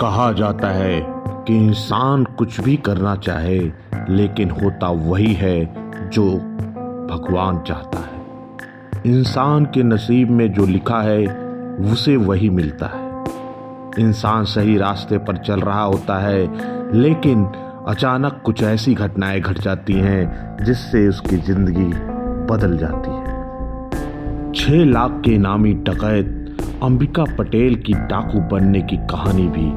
कहा जाता है कि इंसान कुछ भी करना चाहे लेकिन होता वही है जो भगवान चाहता है। इंसान के नसीब में जो लिखा है उसे वही मिलता है। इंसान सही रास्ते पर चल रहा होता है लेकिन अचानक कुछ ऐसी घटनाएं घट जाती हैं जिससे उसकी जिंदगी बदल जाती है। 6 लाख के इनामी डकैत अंबिका पटेल की डाकू बनने की कहानी भी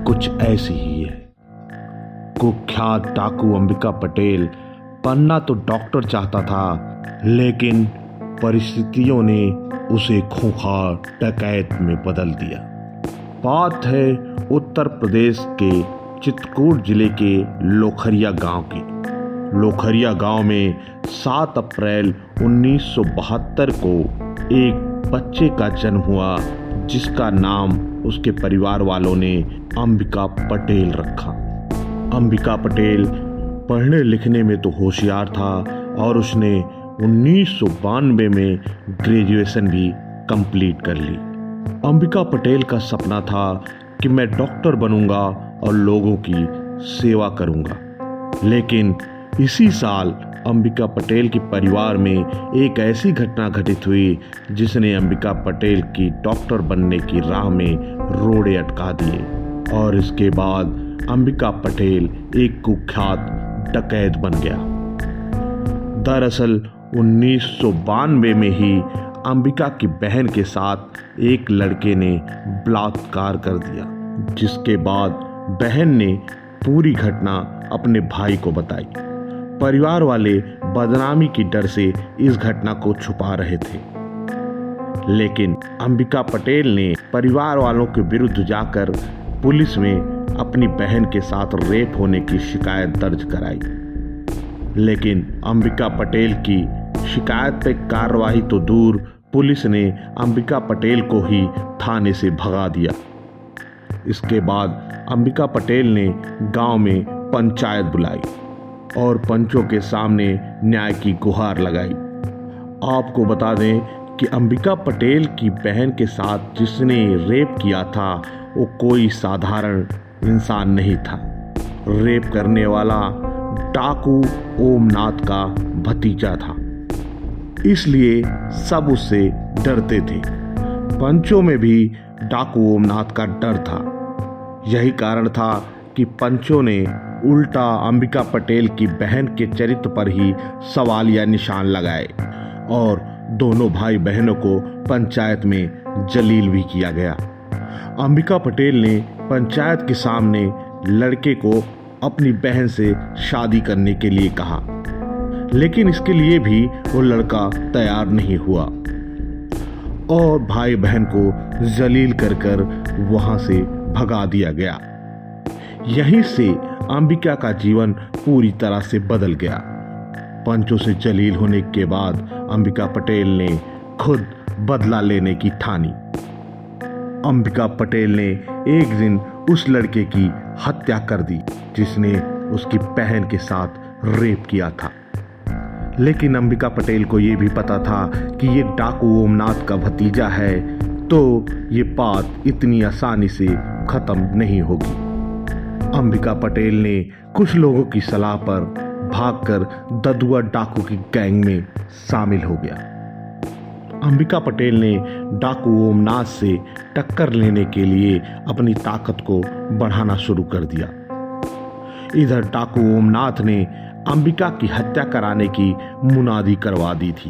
कुछ ऐसी ही है। कुख्यात डाकू अंबिका पटेल बनना तो डॉक्टर चाहता था लेकिन परिस्थितियों ने उसे खूंखार डकैत में बदल दिया। बात है उत्तर प्रदेश के चित्रकूट जिले के लोखरिया गांव की। लोखरिया गांव में 7 अप्रैल 1972 को एक बच्चे का जन्म हुआ जिसका नाम उसके परिवार वालों ने अंबिका पटेल रखा। अंबिका पटेल पढ़ने लिखने में तो होशियार था और उसने 1992 में ग्रेजुएशन भी कंप्लीट कर ली। अंबिका पटेल का सपना था कि मैं डॉक्टर बनूंगा और लोगों की सेवा करूंगा। लेकिन इसी साल अंबिका पटेल के परिवार में एक ऐसी घटना घटित हुई जिसने अंबिका पटेल की डॉक्टर बनने की राह में रोड़े अटका दिए और इसके बाद अंबिका पटेल एक कुख्यात डकैत बन गया। दरअसल 1992 में ही अंबिका की बहन के साथ एक लड़के ने बलात्कार कर दिया, जिसके बाद बहन ने पूरी घटना अपने भाई को बताई। परिवार वाले बदनामी की डर से इस घटना को छुपा रहे थे, लेकिन अंबिका पटेल ने परिवार वालों के विरुद्ध जाकर पुलिस में अपनी बहन के साथ रेप होने की शिकायत दर्ज कराई। लेकिन अंबिका पटेल की शिकायत पे कार्रवाई तो दूर, पुलिस ने अंबिका पटेल को ही थाने से भगा दिया। इसके बाद अंबिका पटेल ने गांव में पंचायत बुलाई और पंचों के सामने न्याय की गुहार लगाई। आपको बता दें कि अंबिका पटेल की बहन के साथ जिसने रेप किया था वो कोई साधारण इंसान नहीं था। रेप करने वाला डाकू ओमनाथ का भतीजा था, इसलिए सब उससे डरते थे। पंचों में भी डाकू ओमनाथ का डर था। यही कारण था कि पंचों ने उल्टा अंबिका पटेल की बहन के चरित्र पर ही सवालिया निशान लगाए और दोनों भाई बहनों को पंचायत में जलील भी किया गया। अंबिका पटेल ने पंचायत के सामने लड़के को अपनी बहन से शादी करने के लिए कहा, लेकिन इसके लिए भी वो लड़का तैयार नहीं हुआ और भाई बहन को जलील कर कर वहां से भगा दिया गया। यहीं से अंबिका का जीवन पूरी तरह से बदल गया। पंचों से जलील होने के बाद अंबिका पटेल ने खुद बदला लेने की ठानी। अंबिका पटेल ने एक दिन उस लड़के की हत्या कर दी जिसने उसकी बहन के साथ रेप किया था। लेकिन अंबिका पटेल को यह भी पता था कि ये डाकू ओमनाथ का भतीजा है, तो ये बात इतनी आसानी से खत्म नहीं होगी। अंबिका पटेल ने कुछ लोगों की सलाह पर भागकर ददुआ डाकू की गैंग में शामिल हो गया। अंबिका पटेल ने डाकू ओमनाथ से टक्कर लेने के लिए अपनी ताकत को बढ़ाना शुरू कर दिया। इधर डाकू ओमनाथ ने अंबिका की हत्या कराने की मुनादी करवा दी थी।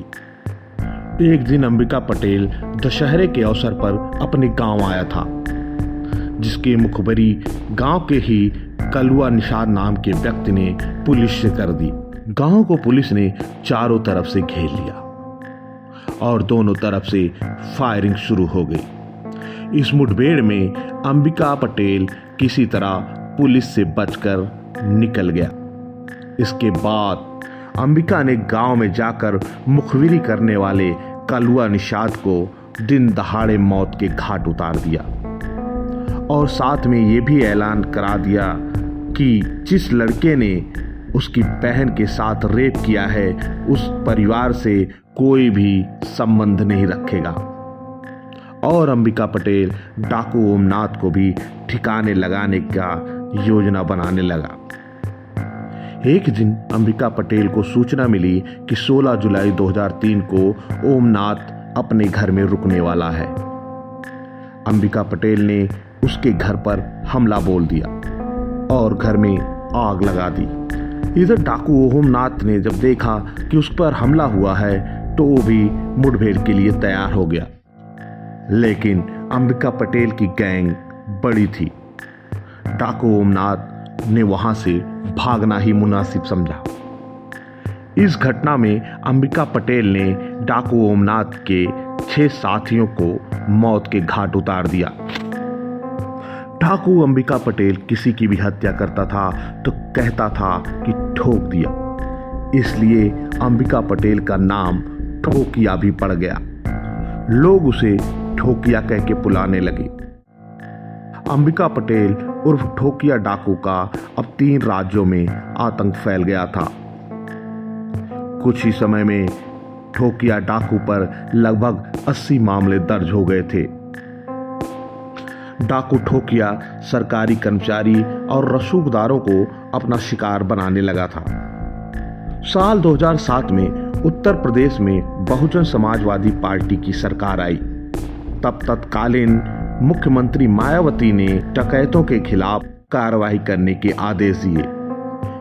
एक दिन अंबिका पटेल दशहरे के अवसर पर अपने गांव आया था, जिसकी मुखबरी गांव के ही कलुआ निषाद नाम के व्यक्ति ने पुलिस से कर दी। गांव को पुलिस ने चारों तरफ से घेर लिया और दोनों तरफ से फायरिंग शुरू हो गई। इस मुठभेड़ में अंबिका पटेल किसी तरह पुलिस से बचकर निकल गया। इसके बाद अंबिका ने गांव में जाकर मुखबिरी करने वाले कलुआ निषाद को दिन दहाड़े मौत के घाट उतार दिया और साथ में ये भी ऐलान करा दिया कि जिस लड़के ने उसकी बहन के साथ रेप किया है उस परिवार से कोई भी संबंध नहीं रखेगा। और अंबिका पटेल डाकू ओमनाथ को भी ठिकाने लगाने का योजना बनाने लगा। एक दिन अंबिका पटेल को सूचना मिली कि 16 जुलाई 2003 को ओमनाथ अपने घर में रुकने वाला है। अंबिका पटेल ने उसके घर पर हमला बोल दिया और घर में आग लगा दी। इधर डाकू ओमनाथ ने जब देखा कि उस पर हमला हुआ है तो वो भी मुठभेड़ के लिए तैयार हो गया, लेकिन अंबिका पटेल की गैंग बड़ी थी। डाकू ओमनाथ ने वहां से भागना ही मुनासिब समझा। इस घटना में अंबिका पटेल ने डाकू ओमनाथ के 6 साथियों को मौत के घाट उतार दिया। डाकू अंबिका पटेल किसी की भी हत्या करता था तो कहता था कि ठोक दिया, इसलिए अंबिका पटेल का नाम ठोकिया भी पड़ गया। लोग उसे ठोकिया कह के बुलाने लगे। अंबिका पटेल उर्फ ठोकिया डाकू का अब 3 राज्यों में आतंक फैल गया था। कुछ ही समय में ठोकिया डाकू पर लगभग 80 मामले दर्ज हो गए थे। डाकू ठोकिया सरकारी कर्मचारी और रसूखदारों को अपना शिकार बनाने लगा था। साल 2007 में उत्तर प्रदेश में बहुजन समाजवादी पार्टी की सरकार आई। तब तत्कालीन मुख्यमंत्री मायावती ने डकैतों के खिलाफ कार्रवाई करने के आदेश दिए।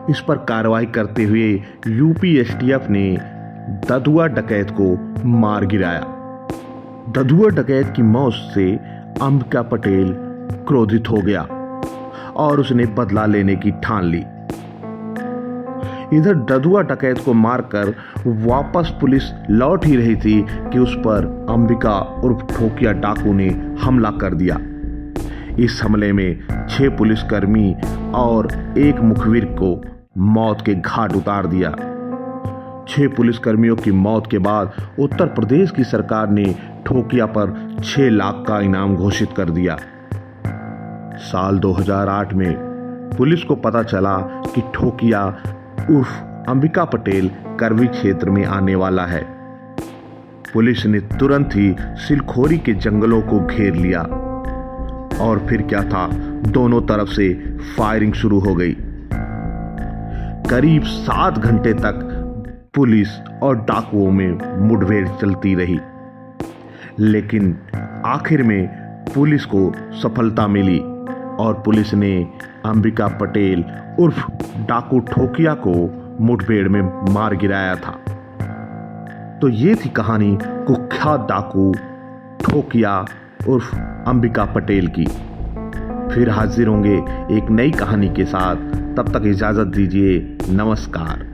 इस पर कार्रवाई करते हुए यूपी एसटीएफ ने दधुआ डकैत को मार गिराया। दधुआ डकैत की मौत से अंबिका पटेल क्रोधित हो गया और उसने बदला लेने की ठान ली। इधर दधुआ डकैत को मारकर वापस पुलिस लौट ही रही थी कि उस पर अंबिका उर्फ ठोकिया डाकू ने हमला कर दिया। इस हमले में 6 पुलिसकर्मी और 1 मुखबिर को मौत के घाट उतार दिया। 6 पुलिसकर्मियों की मौत के बाद उत्तर प्रदेश की सरकार ने ठोकिया पर 6 लाख का इनाम घोषित कर दिया। साल 2008 में पुलिस को पता चला कि ठोकिया उर्फ अंबिका पटेल करवी क्षेत्र में आने वाला है। पुलिस ने तुरंत ही सिलखोरी के जंगलों को घेर लिया और फिर क्या था, दोनों तरफ से फायरिंग शुरू हो गई। करीब 7 घंटे तक पुलिस और डाकुओं में मुठभेड़ चलती रही, लेकिन आखिर में पुलिस को सफलता मिली और पुलिस ने अंबिका पटेल उर्फ डाकू ठोकिया को मुठभेड़ में मार गिराया था। तो ये थी कहानी कुख्यात डाकू ठोकिया उर्फ अंबिका पटेल की। फिर हाजिर होंगे एक नई कहानी के साथ, तब तक इजाजत दीजिए। नमस्कार।